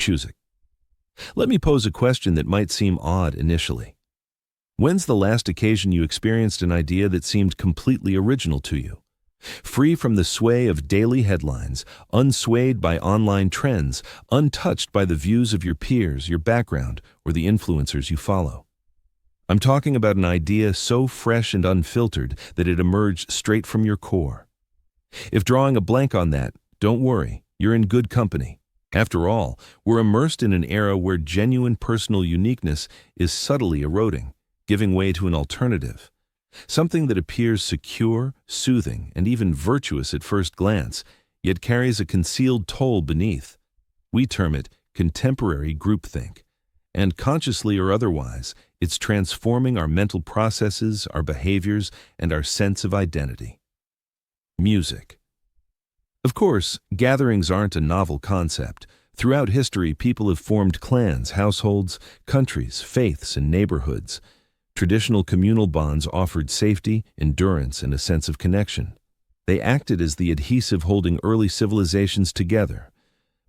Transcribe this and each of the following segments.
music. Let me pose a question that might seem odd initially. When's the last occasion you experienced an idea that seemed completely original to you? Free from the sway of daily headlines, unswayed by online trends, untouched by the views of your peers, your background, or the influencers you follow. I'm talking about an idea so fresh and unfiltered that it emerged straight from your core. If drawing a blank on that, don't worry, you're in good company. After all, we're immersed in an era where genuine personal uniqueness is subtly eroding, giving way to an alternative. Something that appears secure, soothing, and even virtuous at first glance, yet carries a concealed toll beneath. We term it contemporary groupthink. And consciously or otherwise, it's transforming our mental processes, our behaviors, and our sense of identity. Music. Of course, gatherings aren't a novel concept. Throughout history, people have formed clans, households, countries, faiths, and neighborhoods. Traditional communal bonds offered safety, endurance, and a sense of connection. They acted as the adhesive holding early civilizations together.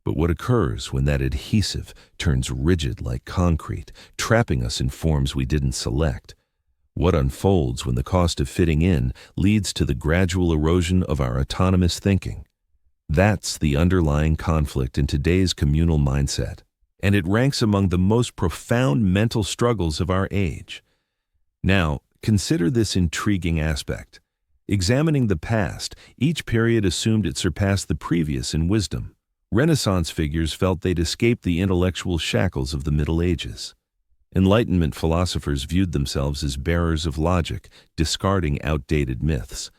But what occurs when that adhesive turns rigid like concrete, trapping us in forms we didn't select? What unfolds when the cost of fitting in leads to the gradual erosion of our autonomous thinking? That's the underlying conflict in today's communal mindset, and it ranks among the most profound mental struggles of our age. Now, consider this intriguing aspect. Examining the past, each period assumed it surpassed the previous in wisdom. Renaissance figures felt they'd escaped the intellectual shackles of the Middle Ages. Enlightenment philosophers viewed themselves as bearers of logic, discarding outdated myths.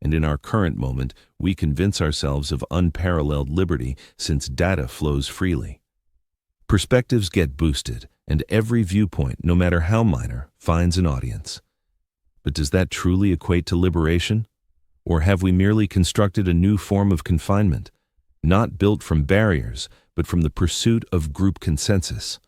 And in our current moment, we convince ourselves of unparalleled liberty since data flows freely. Perspectives get boosted, and every viewpoint, no matter how minor, finds an audience. But does that truly equate to liberation? Or have we merely constructed a new form of confinement, not built from barriers, but from the pursuit of group consensus?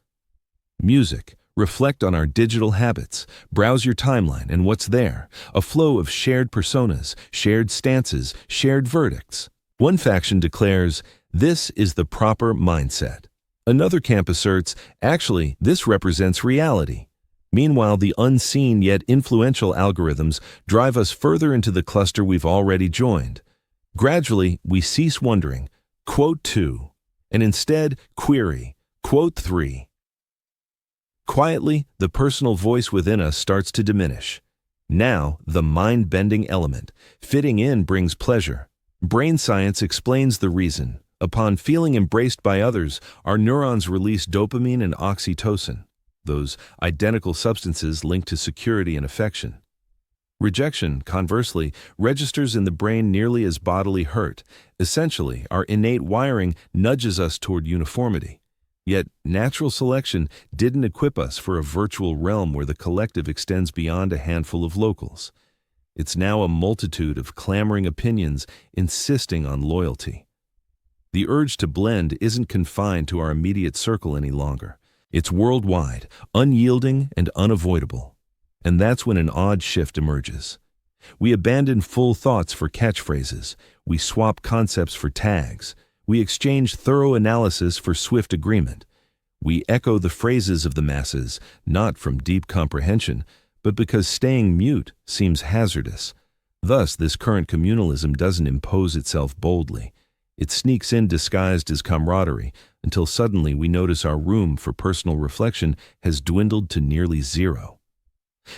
Music. Reflect on our digital habits. Browse your timeline and what's there? A flow of shared personas, shared stances, shared verdicts. One faction declares, "This is the proper mindset." Another camp asserts, "Actually, this represents reality." Meanwhile, the unseen yet influential algorithms drive us further into the cluster we've already joined. Gradually, we cease wondering, quote 2, and instead query, quote 3. Quietly, the personal voice within us starts to diminish. Now, the mind-bending element. Fitting in brings pleasure. Brain science explains the reason. Upon feeling embraced by others, our neurons release dopamine and oxytocin, those identical substances linked to security and affection. Rejection, conversely, registers in the brain nearly as bodily hurt. Essentially, our innate wiring nudges us toward uniformity. Yet, natural selection didn't equip us for a virtual realm where the collective extends beyond a handful of locals. It's now a multitude of clamoring opinions insisting on loyalty. The urge to blend isn't confined to our immediate circle any longer. It's worldwide, unyielding, and unavoidable. And that's when an odd shift emerges. We abandon full thoughts for catchphrases. We swap concepts for tags. We exchange thorough analysis for swift agreement. We echo the phrases of the masses, not from deep comprehension, but because staying mute seems hazardous. Thus, this current communalism doesn't impose itself boldly. It sneaks in disguised as camaraderie, until suddenly we notice our room for personal reflection has dwindled to nearly zero.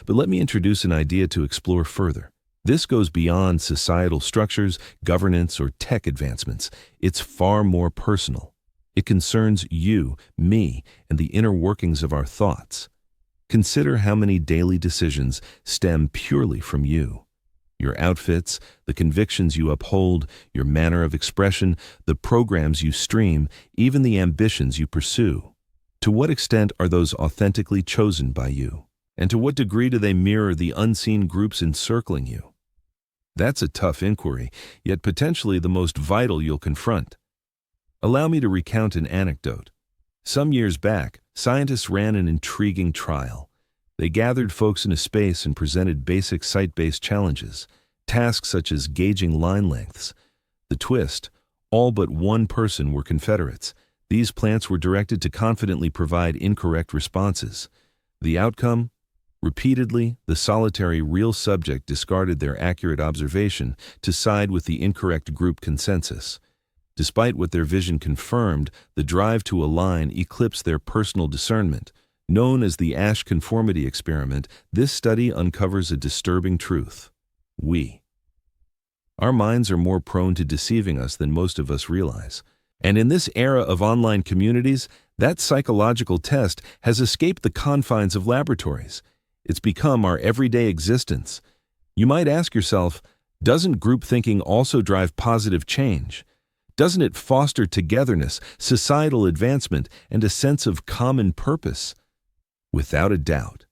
But let me introduce an idea to explore further. This goes beyond societal structures, governance, or tech advancements. It's far more personal. It concerns you, me, and the inner workings of our thoughts. Consider how many daily decisions stem purely from you. Your outfits, the convictions you uphold, your manner of expression, the programs you stream, even the ambitions you pursue. To what extent are those authentically chosen by you? And to what degree do they mirror the unseen groups encircling you? That's a tough inquiry, yet potentially the most vital you'll confront. Allow me to recount an anecdote. Some years back, scientists ran an intriguing trial. They gathered folks in a space and presented basic site-based challenges, tasks such as gauging line lengths. The twist, all but one person were Confederates. These plants were directed to confidently provide incorrect responses. The outcome? Repeatedly, the solitary real subject discarded their accurate observation to side with the incorrect group consensus. Despite what their vision confirmed, the drive to align eclipsed their personal discernment. Known as the Ash conformity experiment, this study uncovers a disturbing truth. Our minds are more prone to deceiving us than most of us realize. And in this era of online communities, that psychological test has escaped the confines of laboratories. It's become our everyday existence. You might ask yourself, doesn't group thinking also drive positive change? Doesn't it foster togetherness, societal advancement, and a sense of common purpose? Without a doubt.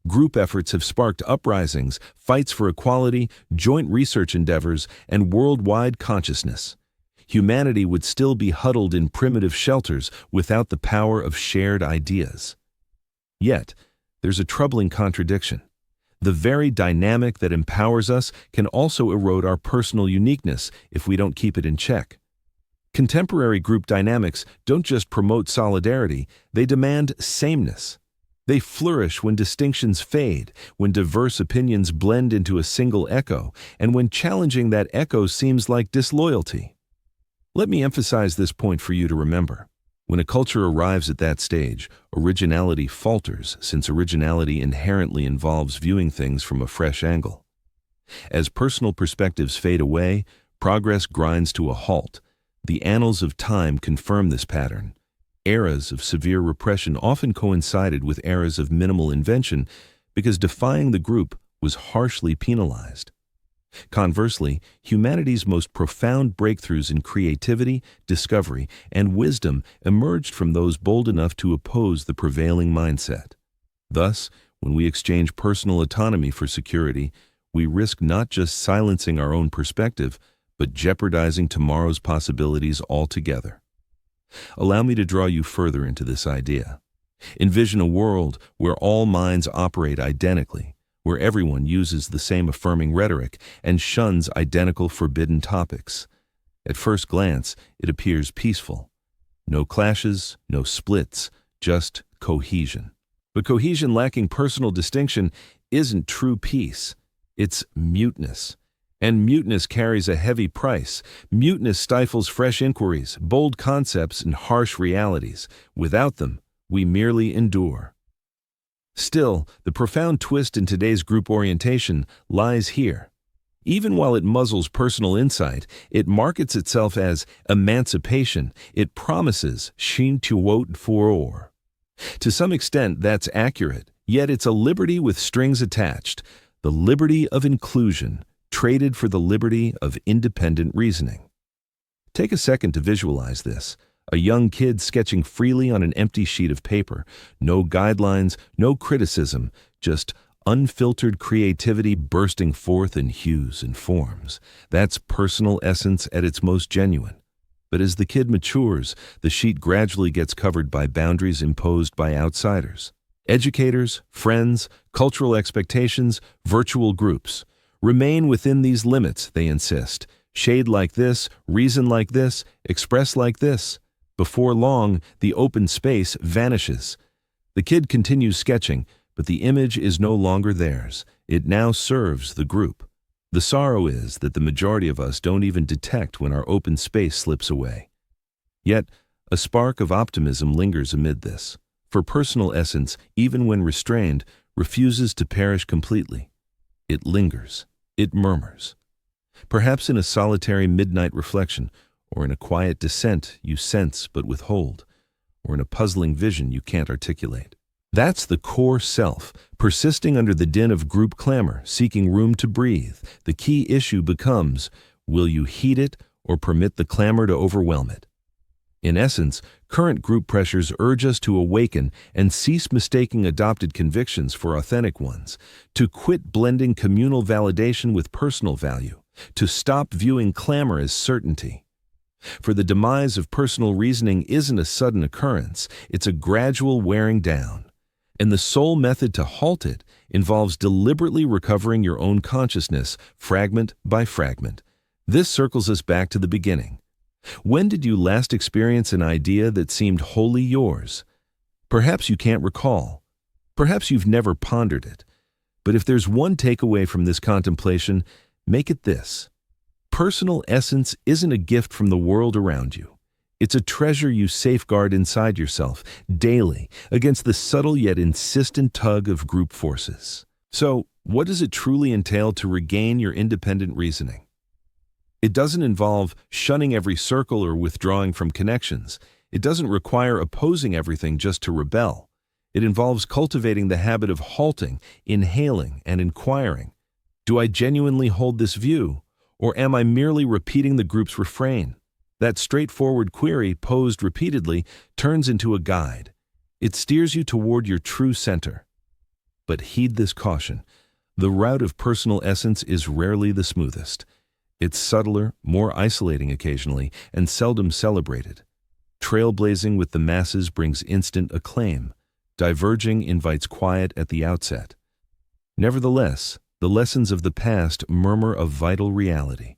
Group efforts have sparked uprisings, fights for equality, joint research endeavors, and worldwide consciousness. Humanity would still be huddled in primitive shelters without the power of shared ideas. Yet, there's a troubling contradiction. The very dynamic that empowers us can also erode our personal uniqueness if we don't keep it in check. Contemporary group dynamics don't just promote solidarity, they demand sameness. They flourish when distinctions fade, when diverse opinions blend into a single echo, and when challenging that echo seems like disloyalty. Let me emphasize this point for you to remember. When a culture arrives at that stage, originality falters, since originality inherently involves viewing things from a fresh angle. As personal perspectives fade away, progress grinds to a halt. The annals of time confirm this pattern. Eras of severe repression often coincided with eras of minimal invention because defying the group was harshly penalized. Conversely, humanity's most profound breakthroughs in creativity, discovery, and wisdom emerged from those bold enough to oppose the prevailing mindset. Thus, when we exchange personal autonomy for security, we risk not just silencing our own perspective, but jeopardizing tomorrow's possibilities altogether. Allow me to draw you further into this idea. Envision a world where all minds operate identically, where everyone uses the same affirming rhetoric and shuns identical forbidden topics. At first glance, it appears peaceful. No clashes, no splits, just cohesion. But cohesion lacking personal distinction isn't true peace. It's muteness. And muteness carries a heavy price. Muteness stifles fresh inquiries, bold concepts, and harsh realities. Without them, we merely endure. Still, the profound twist in today's group orientation lies here. Even while it muzzles personal insight, it markets itself as emancipation. It promises "shin tuot for." To some extent, that's accurate, yet it's a liberty with strings attached, the liberty of inclusion, traded for the liberty of independent reasoning. Take a second to visualize this. A young kid sketching freely on an empty sheet of paper. No guidelines, no criticism, just unfiltered creativity bursting forth in hues and forms. That's personal essence at its most genuine. But as the kid matures, the sheet gradually gets covered by boundaries imposed by outsiders. Educators, friends, cultural expectations, virtual groups. Remain within these limits, they insist. Shade like this, reason like this, express like this. Before long, the open space vanishes. The kid continues sketching, but the image is no longer theirs. It now serves the group. The sorrow is that the majority of us don't even detect when our open space slips away. Yet, a spark of optimism lingers amid this. For personal essence, even when restrained, refuses to perish completely. It lingers. It murmurs. Perhaps in a solitary midnight reflection, or in a quiet dissent you sense but withhold, or in a puzzling vision you can't articulate. That's the core self, persisting under the din of group clamor, seeking room to breathe. The key issue becomes, will you heed it or permit the clamor to overwhelm it? In essence, current group pressures urge us to awaken and cease mistaking adopted convictions for authentic ones, to quit blending communal validation with personal value, to stop viewing clamor as certainty. For the demise of personal reasoning isn't a sudden occurrence, it's a gradual wearing down. And the sole method to halt it involves deliberately recovering your own consciousness, fragment by fragment. This circles us back to the beginning. When did you last experience an idea that seemed wholly yours? Perhaps you can't recall. Perhaps you've never pondered it. But if there's one takeaway from this contemplation, make it this. Personal essence isn't a gift from the world around you. It's a treasure you safeguard inside yourself, daily, against the subtle yet insistent tug of group forces. So, what does it truly entail to regain your independent reasoning? It doesn't involve shunning every circle or withdrawing from connections. It doesn't require opposing everything just to rebel. It involves cultivating the habit of halting, inhaling, and inquiring. Do I genuinely hold this view, or am I merely repeating the group's refrain? That straightforward query, posed repeatedly, turns into a guide. It steers you toward your true center. But heed this caution. The route of personal essence is rarely the smoothest. It's subtler, more isolating occasionally, and seldom celebrated. Trailblazing with the masses brings instant acclaim. Diverging invites quiet at the outset. Nevertheless, the lessons of the past murmur of vital reality.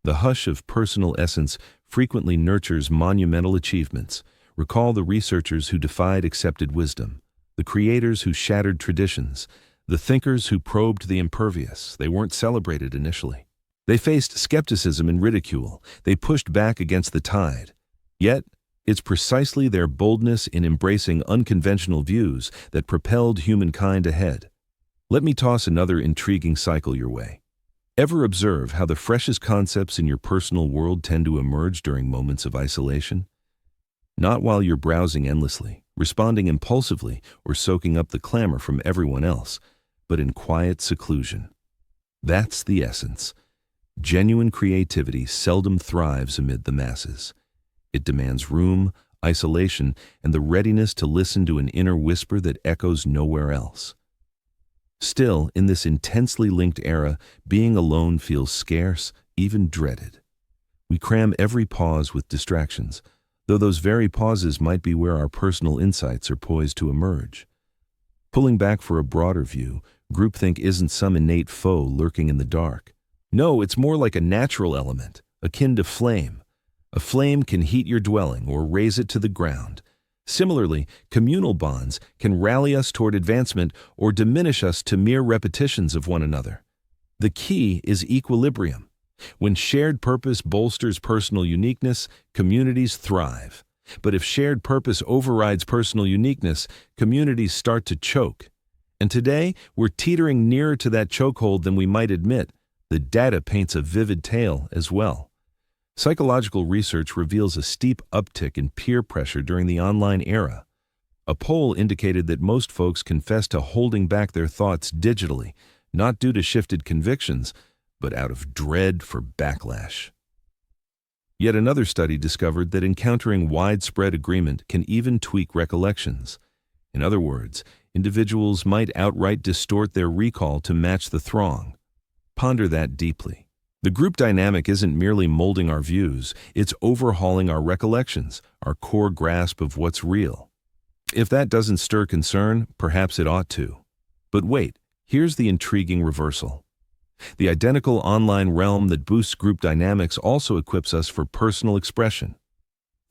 The hush of personal essence frequently nurtures monumental achievements. Recall the researchers who defied accepted wisdom, the creators who shattered traditions, the thinkers who probed the impervious. They weren't celebrated initially. They faced skepticism and ridicule. They pushed back against the tide. Yet, it's precisely their boldness in embracing unconventional views that propelled humankind ahead. Let me toss another intriguing cycle your way. Ever observe how the freshest concepts in your personal world tend to emerge during moments of isolation? Not while you're browsing endlessly, responding impulsively, or soaking up the clamor from everyone else, but in quiet seclusion. That's the essence. Genuine creativity seldom thrives amid the masses. It demands room, isolation, and the readiness to listen to an inner whisper that echoes nowhere else. Still, in this intensely linked era, being alone feels scarce, even dreaded. We cram every pause with distractions, though those very pauses might be where our personal insights are poised to emerge. Pulling back for a broader view, groupthink isn't some innate foe lurking in the dark. No, it's more like a natural element, akin to flame. A flame can heat your dwelling or raise it to the ground. Similarly, communal bonds can rally us toward advancement or diminish us to mere repetitions of one another. The key is equilibrium. When shared purpose bolsters personal uniqueness, communities thrive. But if shared purpose overrides personal uniqueness, communities start to choke. And today, we're teetering nearer to that chokehold than we might admit. The data paints a vivid tale as well. Psychological research reveals a steep uptick in peer pressure during the online era. A poll indicated that most folks confess to holding back their thoughts digitally, not due to shifted convictions, but out of dread for backlash. Yet another study discovered that encountering widespread agreement can even tweak recollections. In other words, individuals might outright distort their recall to match the throng. Ponder that deeply. The group dynamic isn't merely molding our views, it's overhauling our recollections, our core grasp of what's real. If that doesn't stir concern, perhaps it ought to. But wait, here's the intriguing reversal. The identical online realm that boosts group dynamics also equips us for personal expression.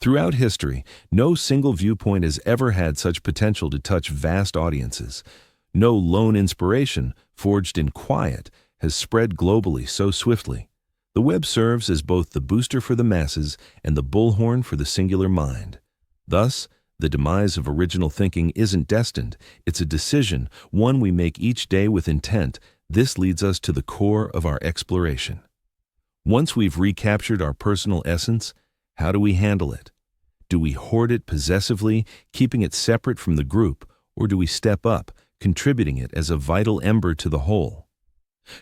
Throughout history, no single viewpoint has ever had such potential to touch vast audiences. No lone inspiration, forged in quiet, has spread globally so swiftly. The web serves as both the booster for the masses and the bullhorn for the singular mind. Thus, the demise of original thinking isn't destined, it's a decision, one we make each day with intent. This leads us to the core of our exploration. Once we've recaptured our personal essence, how do we handle it? Do we hoard it possessively, keeping it separate from the group, or do we step up, contributing it as a vital ember to the whole?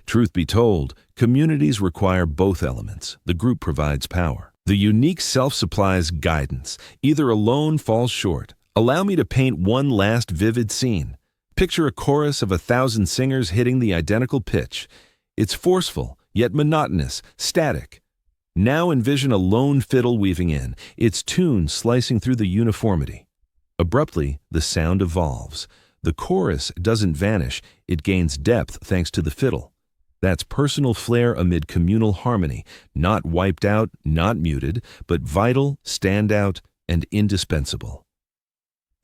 Truth be told, communities require both elements. The group provides power. The unique self supplies guidance. Either alone falls short. Allow me to paint one last vivid scene. Picture a chorus of 1,000 singers hitting the identical pitch. It's forceful, yet monotonous, static. Now envision a lone fiddle weaving in, its tune slicing through the uniformity. Abruptly, the sound evolves. The chorus doesn't vanish, it gains depth thanks to the fiddle. That's personal flair amid communal harmony, not wiped out, not muted, but vital, standout, and indispensable.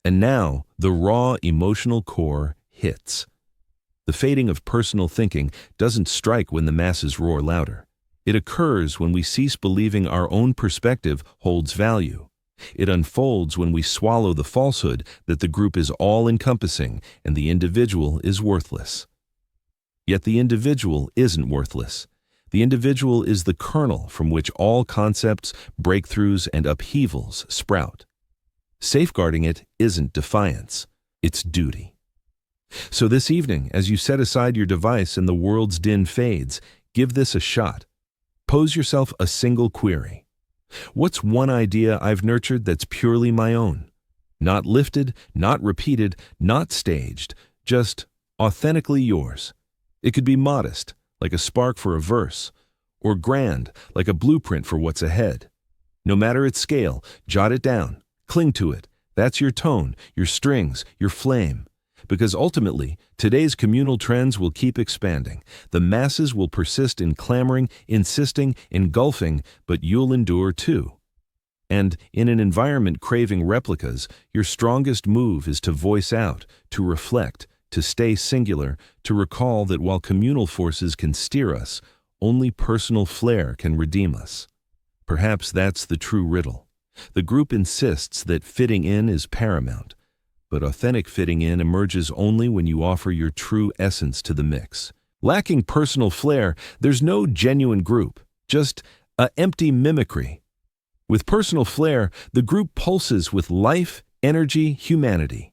And now, the raw emotional core hits. The fading of personal thinking doesn't strike when the masses roar louder. It occurs when we cease believing our own perspective holds value. It unfolds when we swallow the falsehood that the group is all-encompassing and the individual is worthless. Yet the individual isn't worthless. The individual is the kernel from which all concepts, breakthroughs, and upheavals sprout. Safeguarding it isn't defiance, it's duty. So this evening, as you set aside your device and the world's din fades, give this a shot. Pose yourself a single query. What's one idea I've nurtured that's purely my own? Not lifted, not repeated, not staged, just authentically yours. It could be modest, like a spark for a verse, or grand, like a blueprint for what's ahead. No matter its scale, jot it down, cling to it. That's your tone, your strings, your flame. Because ultimately, today's communal trends will keep expanding. The masses will persist in clamoring, insisting, engulfing, but you'll endure too. And in an environment craving replicas, your strongest move is to voice out, to reflect, to stay singular, to recall that while communal forces can steer us, only personal flair can redeem us. Perhaps that's the true riddle. The group insists that fitting in is paramount, but authentic fitting in emerges only when you offer your true essence to the mix. Lacking personal flair, there's no genuine group, just an empty mimicry. With personal flair, the group pulses with life, energy, humanity.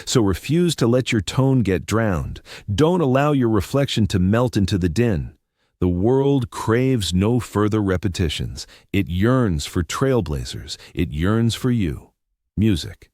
So refuse to let your tone get drowned. Don't allow your reflection to melt into the din. The world craves no further repetitions. It yearns for trailblazers. It yearns for you. Music.